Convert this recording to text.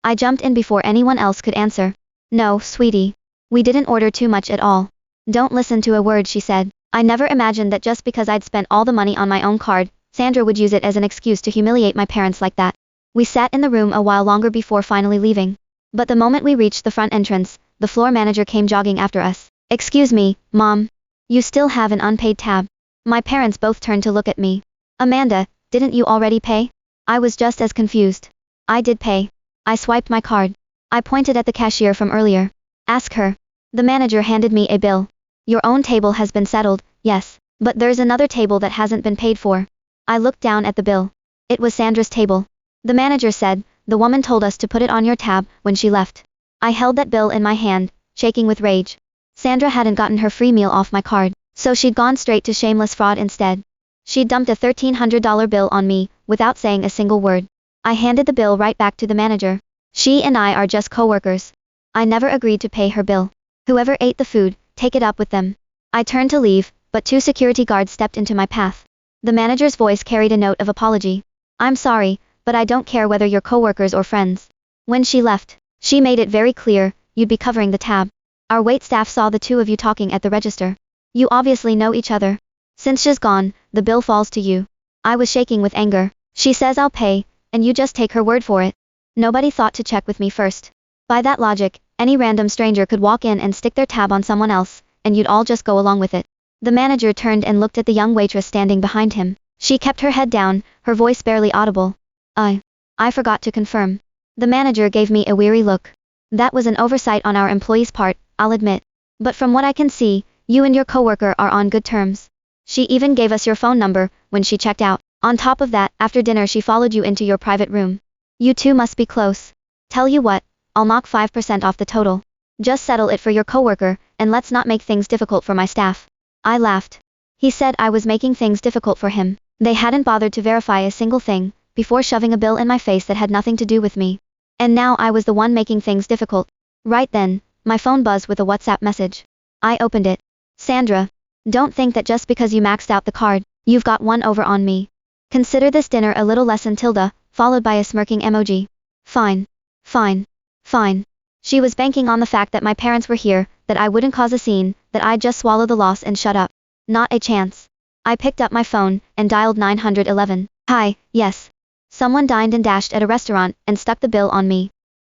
I jumped in before anyone else could answer. No, sweetie. We didn't order too much at all. Don't listen to a word she said. I never imagined that just because I'd spent all the money on my own card, Sandra would use it as an excuse to humiliate my parents like that. We sat in the room a while longer before finally leaving. But the moment we reached the front entrance, the floor manager came jogging after us. Excuse me, Mom. You still have an unpaid tab. My parents both turned to look at me. Amanda, didn't you already pay? I was just as confused. I did pay. I swiped my card. I pointed at the cashier from earlier. Ask her. The manager handed me a bill. Your own table has been settled, yes, but there's another table that hasn't been paid for. I looked down at the bill. It was Sandra's table. The manager said, the woman told us to put it on your tab when she left. I held that bill in my hand, shaking with rage. Sandra hadn't gotten her free meal off my card, so she'd gone straight to shameless fraud instead. She'd dumped a $1,300 bill on me, without saying a single word. I handed the bill right back to the manager. She and I are just co-workers. I never agreed to pay her bill. Whoever ate the food, take it up with them. I turned to leave, but 2 security guards stepped into my path. The manager's voice carried a note of apology. I'm sorry, but I don't care whether you're co-workers or friends. When she left, she made it very clear, you'd be covering the tab. Our waitstaff saw the two of you talking at the register. You obviously know each other. Since she's gone, the bill falls to you. I was shaking with anger. She says I'll pay, and you just take her word for it. Nobody thought to check with me first. By that logic, any random stranger could walk in and stick their tab on someone else, and you'd all just go along with it. The manager turned and looked at the young waitress standing behind him. She kept her head down, her voice barely audible. I forgot to confirm. The manager gave me a weary look. That was an oversight on our employee's part, I'll admit. But from what I can see, you and your coworker are on good terms. She even gave us your phone number when she checked out. On top of that, after dinner she followed you into your private room. You two must be close. Tell you what, I'll knock 5% off the total. Just settle it for your coworker, and let's not make things difficult for my staff. I laughed. He said I was making things difficult for him. They hadn't bothered to verify a single thing, before shoving a bill in my face that had nothing to do with me. And now I was the one making things difficult. Right then, my phone buzzed with a WhatsApp message. I opened it. Sandra, don't think that just because you maxed out the card, you've got one over on me. Consider this dinner a little less than tilde, followed by a smirking emoji. Fine. Fine. Fine. She was banking on the fact that my parents were here, that I wouldn't cause a scene, that I'd just swallow the loss and shut up. Not a chance. I picked up my phone, and dialed 911. Hi, yes. Someone dined and dashed at a restaurant, and stuck the bill on me.